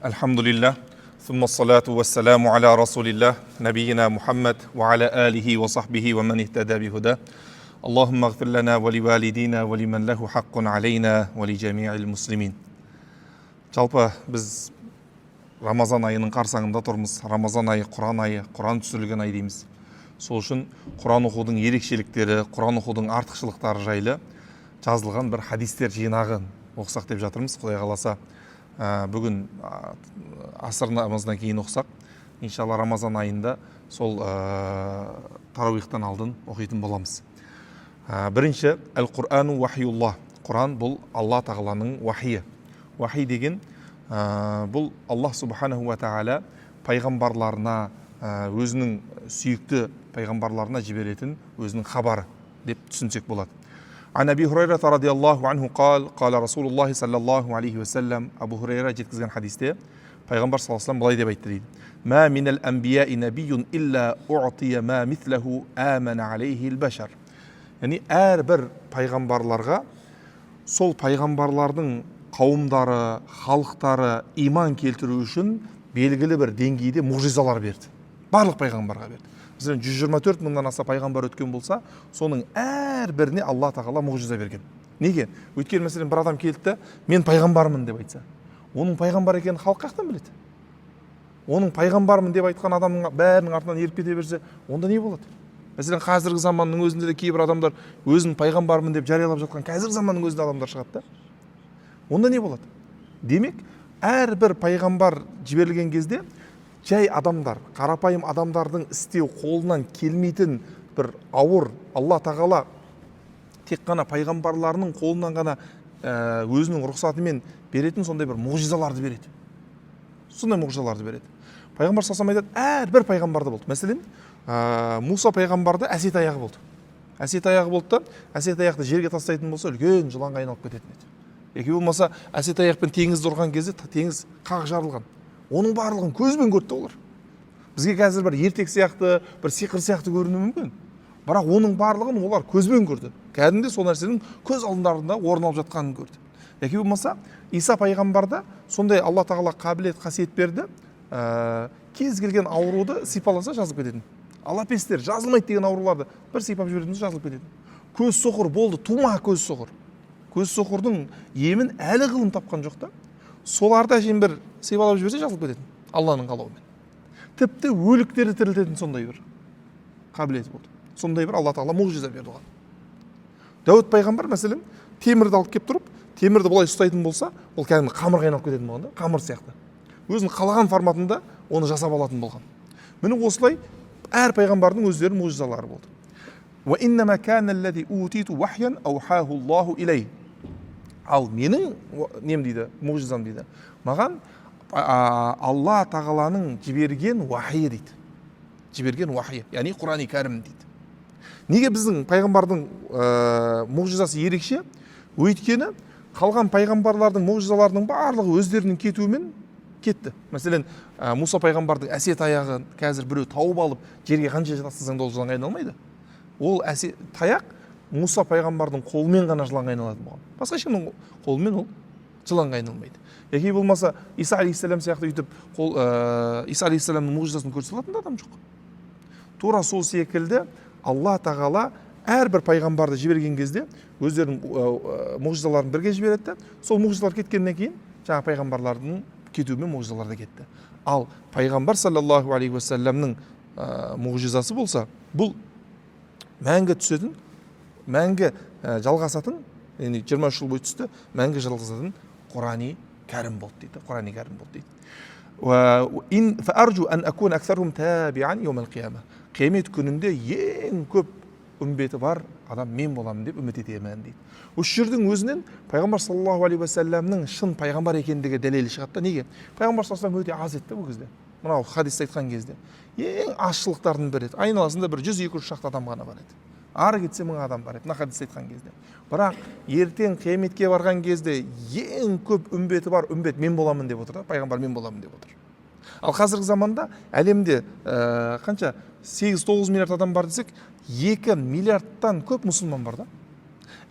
Alhamdulillah, thumma salatu wassalamu ala rasulillah, nabiyina Muhammad wa ala alihi wa sahbihi wa man ihtada bihuda. Allahumma ighfir lana wa liwalidina wa liman lahu haqqun alayna wa li jami'il muslimin. Жалпы біз Рамазан айының қарсаңында тұрмыз. Рамазан айы, Құран айы, Құран түсірілген ай дейміз. Сол үшін Құран оқудың ерекшеліктері, Құран оқудың артықшылықтары жайлы жазылған бір хадистер жинағын оқысақ деп жатырмыз. Құдай қаласа бүгін аср намазынан кейін оқысақ, иншалла Рамазан айында сол тарауихтан алдын оқитын боламыз. Бірінші, Әл-Құрану вахиуллах. Құран бұл Алла тағаланың вахиі. Вахи деген бұл Аллах субханаху ва тағала пайғамбарларына, өзінің сүйікті пайғамбарларына жіберетін өзінің хабары деп түсінсек болады. Ан Аби Хурайра радиаллаху анху қала Расулуллахи саллаллаху алейхи ва саллям, Абу Хурайра жеткізген хадисте пайғамбар саллаллаху алейхи ва саллям былай деп айтты дейді: Ма минал анбияи набиюн илля уътия ма мислаху амана алейхи ал-башар. Яғни әрбір пайғамбарларға сол пайғамбарлардың қауымдары, халықтары иман келтіру үшін белгілі бір деңгейде мұғжизалар берді. Барлық пайғамбарға берді. Бізден 124 мыңнан аса пайғамбар өткен болса, соның әрбіріне Алла тағала мұғжиза берген. Неге? Өйткені мәселен бір адам келді, мен пайғамбармын деп айтса, оның пайғамбар екенін халық қаяқтан біледі? Оның пайғамбармын деп айтқан адамның бәрінің артынан еріп кете берсе, онда не болады? Мәселен, қазіргі заманның өзінде де кейбір адамдар өзін пайғамбармын деп жариялап жатқан қазіргі заманның өзінде адамдар шығады да. Онда не болады? Демек, әрбір пайғамбар жіберілген кезде жай адамдар, қарапайым адамдардың істеу қолынан келмейтін бір ауыр, Алла тағала тек қана пайғамбарларының қолынан ғана өзінің рұқсатымен беретін сондай бір мұғжизаларды береді. Сондай мұғжизаларды береді. Пайғамбар саллаллаху алейхи ва саллям әрбір пайғамбарда болды. Мәселен, Муса пайғамбарда әсет аяғы болды. Әсет аяғы болды да, әсет аяқты жерге тастайтын болса, үлкен жыланға айналып кететін еді. Яки болмаса, әсет аяқпен теңізді ұрған кезде теңіз қақ жарылған. Оның барлығын көзбен көрді олар. Бізге қазір бір ертек сияқты, бір сиқыр сияқты көрінуі мүмкін. Бірақ оның барлығын олар көзбен көрді. Кәдімде сол нәрсенің көз алдындарында орын алып жатқанын көрді. Яки болмаса, Иса пайғамбарда сондай Алла тағала қабілет, қасиет берді. Кез келген ауруды сипаласа жазылып кететін. Алапестер, жазылмайды деген ауруларды бір сипап жібердіңіз, жазылып кететін. Көз соқыр болды, тума көз соқыр. Көз соқырдың емін әлі ғылым тапқан жоқ та. Соларды әшейін бір сипалап жіберсе жазылып кететін, Алланың қалауымен. Тіпті өліктерді тірілтетін сондай бір қабілеті болды. Сондай бір Алла тағала мұғжиза берді оған. Дәуіт пайғамбар мәселен темірді алып келіп тұрып, темірді былай ұстайтын болса, ол кәдімгі қамырға айналып кететін болған да, қамыр сияқты. Өзінің қалаған форматында оны жасап алатын болған. Міне осылай әр пайғамбардың өздерінің мұғжизалары болды. Ва иннама кана аллази утиту вахян аухаху Аллаху илей. Ал менің нем дейді, мұғжизам дейді. Маған Алла тағаланың жіберген уахи дейді. Жіберген уахи, яғни Құран-ы кәрім дейді. Неге біздің пайғамбардың мұғжизасы ерекше? Өйткені қалған пайғамбарлардың мұғжизаларының барлығы өздерінің кетуімен кетті. Мәселен, Муса пайғамбардың әсет аяғын қазір біреу тауып алып, жерге қанша тастасаң да ол жыланға айналмайды. Ол таяқ Муса пайғамбардың қолымен ғана жыланға айналатын болған. Басқа ешкімнің қолымен ол жыланға айналмайды. Яки болмаса, Иса алейхиссалам сияқты үйтіп, Иса алейхиссаламның мұғжизасын көрсете алатын адам жоқ. Тура сол секілді Алла тағала әрбір пайғамбарды жіберген кезде өздерінің мұғжизаларын бірге жібереді. Сол мұғжизалар кеткеннен кейін жаңа пайғамбарлардың кетуімен мұғжизалар да кетті. Ал пайғамбар саллаллаху алейхи ва саллямның мұғжизасы болса, бұл мәңгі түсетін, мәңгі жалғасатын, 23 жыл бойы түсті, мәңгі жалғасатын Құран-ы кәрім болды дейді. Құран-ы кәрім болды дейді. Фаржу ан акун аксархум табиан йомал қияма. Қиямет күнінде ең көп үмбеті бар адам мен боламын деп үміт етемін дейді. Осы жердің өзінен пайғамбар саллаллаху алейхи ва саллямның шын пайғамбар екендігі дәлелі шығады. Неге? Пайғамбар саллаллаху алейхи ва саллям өте аз еді бұл кезде. Мынау хадисте айтқан кезде ең азшылықтардың бірі еді. Айналасында бір 100-200 шақты адам ғана бар еді. Ары кетсе 1000 адам бар еді, мына хадисте айтқан кезде. Бірақ ертең қияметке барған кезде ең көп үмбеті бар үмбет мен боламын деп отыр да, пайғамбар мен боламын деп отыр. Ал қазіргі заманда әлемде қанша 8-9 миллиард адам бар десек, 2 миллиардтан көп мұсылман бар да.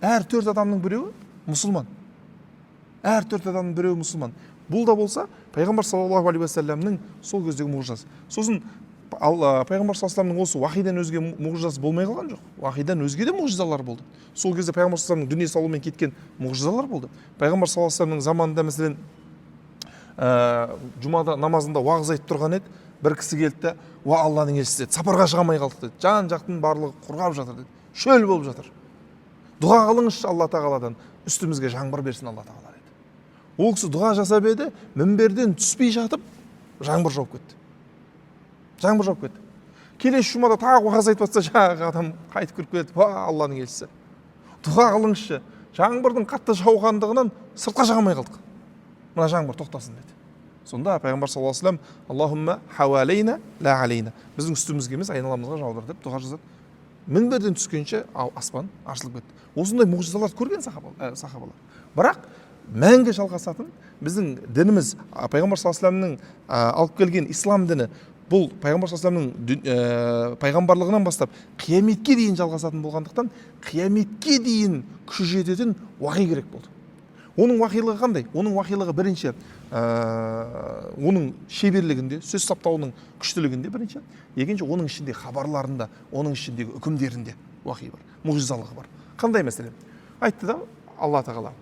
Әр 4 адамның біреуі мұсылман. Әр 4 адамның біреуі мұсылман. Бұл да болса пайғамбар саллаллаху алейхи уассаламның сол кездегі мұғжизасы. Сосын пайғамбар саллаллаху алейхи уассаламның осы вахиден өзге мұғжизасы болмай қалған жоқ. Вахиден өзге де мұғжизалар болды. Сол кезде пайғамбар саллаллаху алейхи уассаламның дүние салумен кеткен мұғжизалар болды. Пайғамбар саллаллаху алейхи уассаламның заманында мәселен жұмада намазында уағыз айтып тұрған еді. Бір кісі келді де, уа Алланың елшісі деді, сапарға шыға алмай қалдық деді. Жан жақтың барлығы құрғап жатыр деді. Шөл болып жатыр. Дұға қылыңызшы Алла тағаладан, үстімізге жаңбыр берсін Алла тағала деді. Ол кісі дұға жасап еді, мінберден түспей жатып, жаңбыр жауып кетті. Жаңбыр жауып кетті. Келесі жұмада тағы уағыз айтып жатса, жаңағы адам қайтып кіріп келді, уа Алланың елшісі, дұға қылыңызшы, жаңбырдың қатты жауғандығынан сыртқа шыға алмай қалдық. Мына жаңбыр тоқтасын деді. Сонда пайғамбар саллаллаху алейхи вассалам Аллахумма хауалейна ла алейна, біздің үстімізге емес айналамызға жаудыр деп дұға жазады. Мінберден түскенше аспан ашылып кетті. Осындай мұғжизаларды көрген сахабалар. Бірақ мәңгі жалғасатын біздің дініміз, пайғамбар саллаллаху алейхи вассаламның алып келген ислам діні, бұл пайғамбар саллаллаху алейхи вассаламның пайғамбарлығынан бастап қияметке дейін жалғасатын болғандықтан, қияметке дейін күші жететін уахи керек болды. Оның уахилығы қандай? Оның уахилығы бірінші оның шеберлігінде, сөз саптауының күштілігінде бірінші, екінші оның ішінде хабарларында, оның ішіндегі үкімдерінде уахи бар, мұғжизалығы бар. Қандай мәселе? Айтты да Алла тағала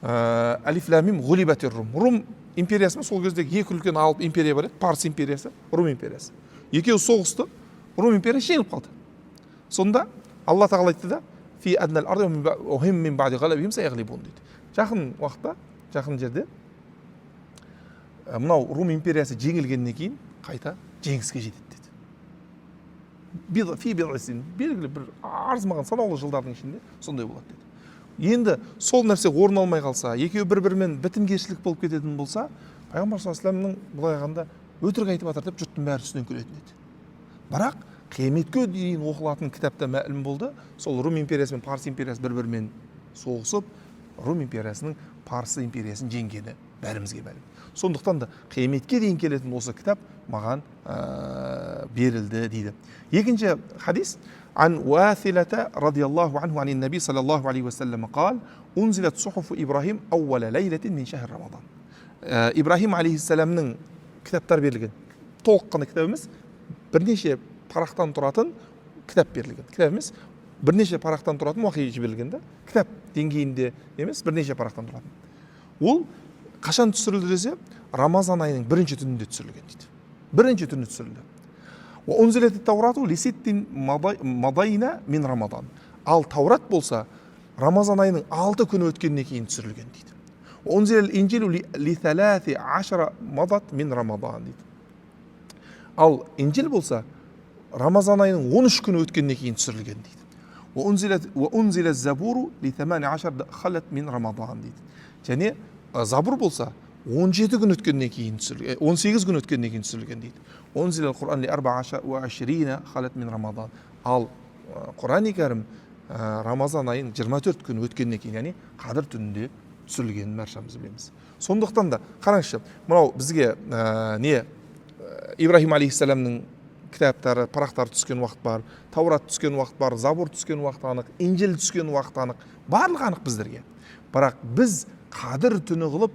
Алиф лам мим ғулибатир рум. Рум империясы сол кездегі екі үлкен алып империя бар еді, Парс империясы, Рум империясы. Екеуі соғысты, Рум империясы жеңіліп қалды. Сонда Алла тағала айтты да фи аднал арди ва хим мин баъди ғалабихим сайғлибун дейді. Жақын уақытта, жақын жерде мынау Рум империясы жеңілгеннен кейін қайта жеңіске жетеді деді. Фи бид'исин, белгілі бір арзымаған санаулы жылдардың ішінде сондай болады деді. Енді сол нәрсе орын алмай қалса, екеуі бір-бірімен бітімгершілік болып кететін болса, пайғамбар саллаллаху алейхи вассаламның былай айтқанда өтірік айтып жатыр деп жұрттың бәрі үстінен күлетін еді. Бірақ қияметке дейін оқылатын кітапта мәлім болды, сол Рум империясы мен Парс империясы бір-бірімен соғысып, Рум империясының Парсы империясын жеңгені бәрімізге мәлім. Сондықтан да қияметке дейін келетін осы кітап маған берілді дейді. Екінші хадис عن واثلة رضي الله عنه عن النبي صلى الله عليه وسلم قال أنزلت صحف إبراهيم أول ليلة من شهر رمضان. إبراهيم عليه السلامның кітаптар берілген. Толыққаны кітап емес, бірнеше парақтан тұратын кітап берілген. Кітап емес, бірнеше парақтан тұратын уахи жіберілген да. Кітап деңгейінде емес, бірнеше парақтан тұратын. Ол қашан түсірілді десе, Рамазан айының бірінші түнінде түсірілген дейді. Бірінші түнінде түсірілді. وأنزلت التوراة لست مضينا من رمضان. Ал Таурат болса Рамазан айының 6 күні өткеннен кейін түсірілген дейді. وأنزل الإنجيل ل13 مضت من رمضان дейді. Ал Инжил болса Рамазан айының 13 күні өткеннен кейін түсірілген дейді. وأنزل الزبور ل18 خلت من رمضان дейді. Және Забур болса 17 күн өткеннен кейін түсірілген, 18 күн өткеннен кейін түсірілген дейді. Унзил ал-Құран ли 24 халат мин Рамадан. Ал Құран-ы Кәрім Рамазан айын 24 күн өткеннен кейін, яғни Қадір түнінде түсірілгенін баршамыз білеміз. Сондықтан да қараңызшы, мынау бізге Ибрахим алейхиссаламның кітаптары, парақтары түскен уақыт бар, Таурат түскен уақыт бар, Забур түскен уақыт анық, Инжил түскен уақыт анық, барлығы анық біздерге. Бірақ біз Қадір түні қылып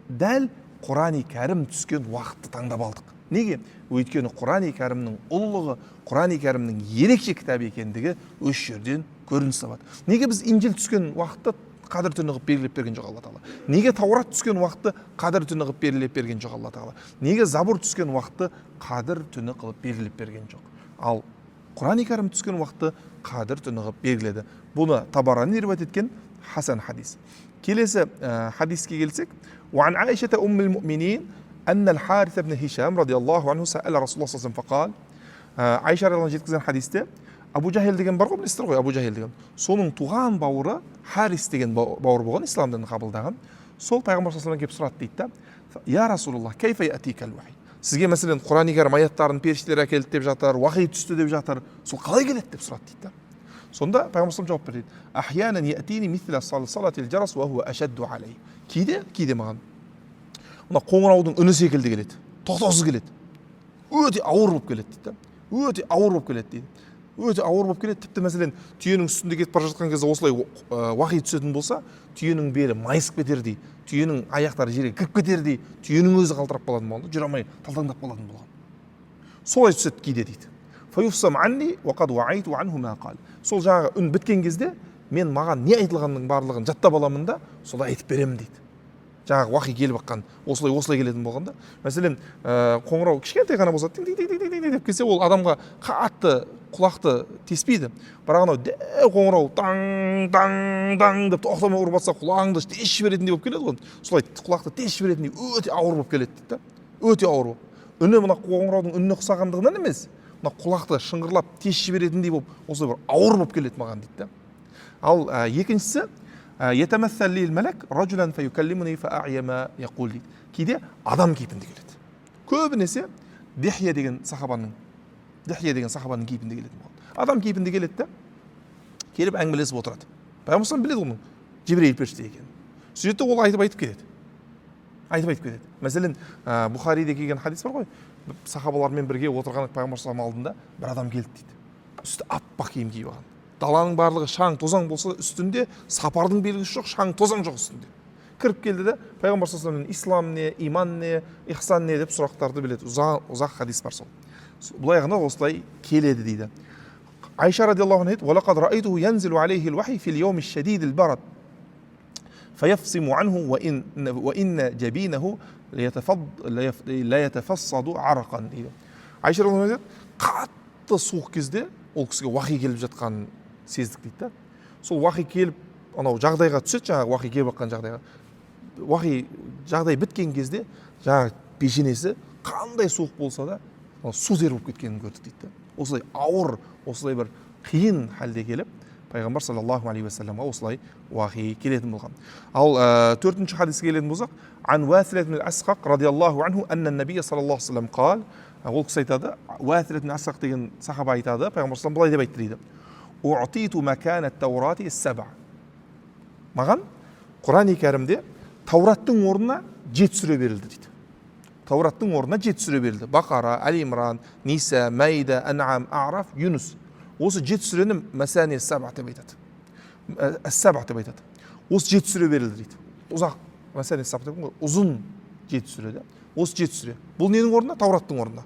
дәл Құран-ы Кәрім түскен уақытты таңдап алдық. Неге? Өйткені Құран-ы Кәрімнің ұлылығы, Құран-ы Кәрімнің ерекше кітап екендігі өз жерден көрініс табады. Неге біз Инжил түскен уақытты Қадір түні қылып белгілеп берген жоқ Алла тағала? Неге Таурат түскен уақытты Қадір түні қылып белгілеп берген жоқ Алла тағала? Неге Забур түскен уақытты Қадір түні қылып белгілеп берген жоқ? Ал Құран-ы Кәрім түскен уақытты Қадір түні қылып белгіледі. Бұны Табарани риуаят еткен Хасан хадис. Келесі хадиске келсек, وعن عائشة أم المؤمنين أن الحارث بن هشام رضي الله عنه سأل رسول الله صلى الله عليه وسلم فقال Айша радиаллаху анха жеткізген хадисте Абу Жахил деген бар ғой, білесіздер ғой, Абу Жахил деген. Соның туған бауыры Харис деген бауыр болған, ислам дінін қабылдаған. Сол пайғамбар саллаллаху алейхи вассалам келіп сұрады дейді да: "Я Расулуллах, кайфа яатикал вахи?" Сізге мәселен Құран-ы Кәрім аяттарын періштелер әкелді деп жатыр, уахи түсті деп жатыр. Сол қалай келеді деп сұрады дейді да. Сонда пайғамбар саллаллаху алейхи вассалам жауап берді. "Ахьянан яатини мисла салсалатил жарас ва хуа ашадду алей." Кейде маған мына қоңыраудың үні секілді келеді, тоқтаусыз келеді, өте ауыр болып келеді дейді да, өте ауыр болып келеді дейді. өте ауыр болып келеді. Тіпті мәселен түйенің үстінде кетіп бара жатқан кезде осылай уақи түсетін болса, түйенің белі майысып кетердей, түйенің аяқтары жерге кіріп кетердей, түйенің өзі қалтырап қалатын болған, жүре алмай талтаңдап қалатын болған. Солай түседі кейде дейді. Сол жаңағы үн біткен кезде мен маған не айтылғанның барлығын жаттап аламын да солай айтып беремін дейді. Жаңағы уақи келіп аққан осылай келетін болғанда, мәселен қоңырау кішкентай ғана болса деп келсе, ол адамға қатты құлақты теспейді. Бірақ анау дәу қоңырау таң деп тоқтамай ұрып жатса, құлағыңды тез жіберетіндей болып келеді ғой. Солай құлақты тез жіберетіндей өте ауыр болып келеді дейді. Өте ауыр болып. Үні мына қоңыраудың үніне ұқсағандығынан емес, мына құлақты шыңғырлап тез жіберетіндей болып, осылай бір ауыр болып келеді маған дейді. Ал екіншісі кейде адам кейпінде келеді. Көбінесе Дихия деген сахабаның кейпінде келетін болған. Адам кейпінде келеді да, келіп әңгімелесіп отырады. Пайғамбар біледі оның Жибрейіл періште екенін. Сүретте ол айтып кетеді. Мәселен, Бұхариде келген хадис бар ғой, сахабалармен бірге отырған Пайғамбар алдында бір адам келді дейді. Үсті аппақ киім киіп алған. Даланың барлығы шаң тозаң болса, үстінде сапардың белгісі жоқ, шаң тозаң жоқ үстінде. Кіріп келді де Пайғамбар саллаллаху алейхи ва саллям ислам не, иман не, ихсан не деп сұрақтарды біледі. Ұзақ хадис бар сол. Бұлай ғана осылай келеді дейді. Айша радиаллаху анха айтады: "Валақад раайтуху янзилу алейхи ал-вахи фил йауми аш-шадид ал-барад, фаяфсиму анху ва инна жабинаху ла ятафассаду арқан" дейді. Айша радиаллаху анха айтады: қатты суық кезде ол кісіге уахи келіп жатқанын сездік дейді. Сол уахи келіп, анау жағдайға түседі, жаңағы уахи келіп жатқан жағдайға. Уахи жағдай біткен кезде жаңағы пешенесі қандай суық болса да су зер болып кеткенін көрдік дейді. Осылай ауыр, осылай бір қиын халде келіп, Пайғамбар саллаллаху алейхи ва салламға осылай уахи келетін болған. Ал төртінші хадиске келетін болсақ, ан Уасилат ибн Асқақ радиаллаху анху анна набия саллаллаху алейхи ва саллам қал, ол кісі айтады, Уасилат ибн Асқақ деген сахаба айтады, Пайғамбар саллаллаху былай деп айтты дейді: "Уътиту макана ат-таурати ас-сабъ". Маған Құран-ы Кәрімде Таураттың орнына 7 сүре берілді дейді. Таураттың орнына 7 сүре берілді. Бақара, Али-Имран, Ниса, Майда, Ан'ам, А'раф, Юнус. Осы 7 сүрені Масани ас-сабъ деп айтады. Ас-сабъ деп айтады. Осы 7 сүре берілді дейді. Ұзақ Масани ас-сабъ деп, ұзын 7 сүре де. Осы 7 сүре. Бұл ненің орнына? Таураттың орнына.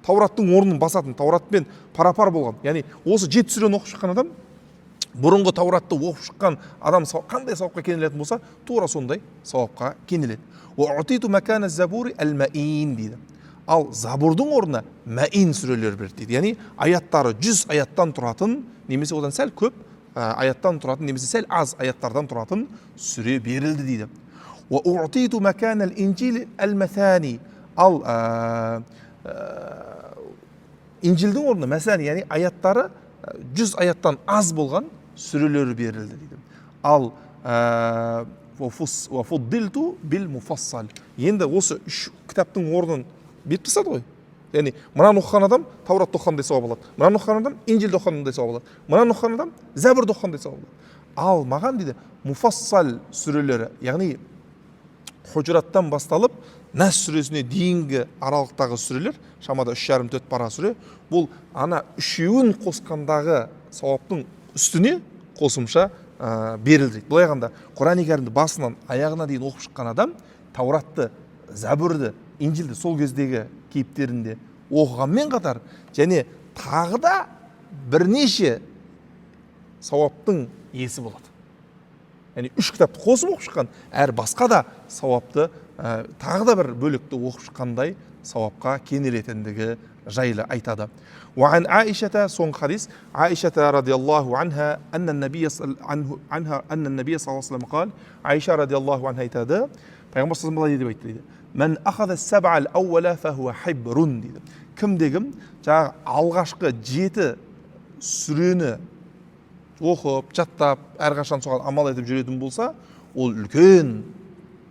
Таураттың орнын басатын, Тауратпен пара-пар болған. Яғни осы 7 сүрені оқып шыққан адам, бұрынғы Тауратты оқып шыққан адам қандай сауапқа кенелетін болса, тура сондай сауапқа кенеледі. Уътиту макана az-забури ал-маин дейді. Ал Забурдың орнына Маин сүрелер берді дейді. Яғни аяттары 100 аяттан тұратын, немесе одан сәл көп аяттан тұратын, немесе сәл аз аяттардан тұратын сүре берілді дейді. Уътиту макана ал-инжил ал-масани. Ал Инжилдің орнына мәсәни, яғни аяттары 100 аяттан аз болған сүрелер берілді дейді. Ал وَفُضِّلْتُ بِالْمُفَصَّلِ. Енді осы 3 кітаптың орнын беріп тастады ғой. Яғни мынаны оқыған адам Тауратты оқығандай сауап алады. Мынаны оқыған адам Инжилді оқығандай сауап алады. Мынаны оқыған адам Забурды оқығандай сауап алады. Ал маған дейді муфассал сүрелері, яғни Хужраттан басталып Нас сүресіне дейінгі аралықтағы сүрелер, шамада 3,5-4 пара сүре, бұл ана үшеуін қосқандағы сауаптың үстіне қосымша берілді. Бұлай ғанда Құран-ы Кәрімді басынан аяғына дейін оқып шыққан адам Тауратты, Забурды, Инжилді сол кездегі кейіптерінде оқығанмен қатар, және тағы да бірнеше сауаптың иесі болады. Яғни 3 кітапты қосып оқып шыққан, әр басқа да сауапты тағы да бір бөлікті оқып шыққандай сауапқа кенелетіндігі жайлы айтады. وعن عائشة соңғы хадис, عائشة رضي الله عنها أن النبي صلى الله عليه وسلم قال, Айша радиаллаху анха айтады, Пайғамбар саллаллаху алейхи ва саллям дейді: "Мен ахаза ас-сабъ ал-аула фахуа хибрун" дейді. Кім-дегім жаңағы алғашқы 7 сүрені оқып, жаттап, әрқашан соған амал етіп жүретін болса, ол үлкен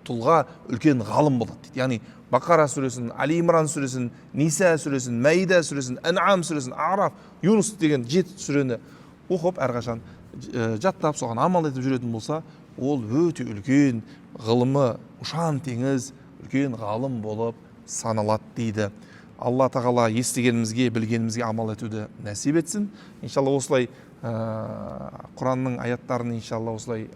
тұлға, үлкен ғалым болады дейді. Яғни Бақара сүресін, Али-Имран сүресін, Ниса сүресін, Майда сүресін, Ан'ам сүресін, А'раф, Юнус деген 7 сүрені оқып, әрқашан жаттап, соған амал етіп жүретін болса, ол өте үлкен ғылымы ұшан теңіз, үлкен ғалым болып саналады дейді. Алла тағала естігенімізге, білгенімізге амал етуді нәсіп етсін. Иншалла осылай Құранның аяттарын иншалла осылай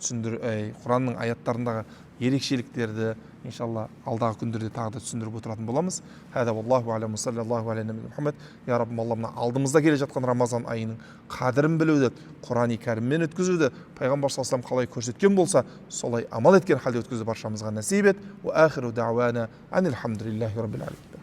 Құранның аяттарындағы ерекшеліктерді иншалла алдағы күндерде тағы да түсіндіріп отыратын боламыз. Хада валлаху алям саллаллаху алейhi Мұхаммад. Я Раббым, Алла мына алдымызда келе жатқан Рамазан айының қадірін білуді, Құран-ы Кәріммен өткізуді пайғамбар саллаллаху алейхи вассалам қалай көрсеткен болса, солай амал еткен халде өткізуді баршамызға нәсіп ет. Ва ахиру дауана анил хамдулиллахи раббил алемин.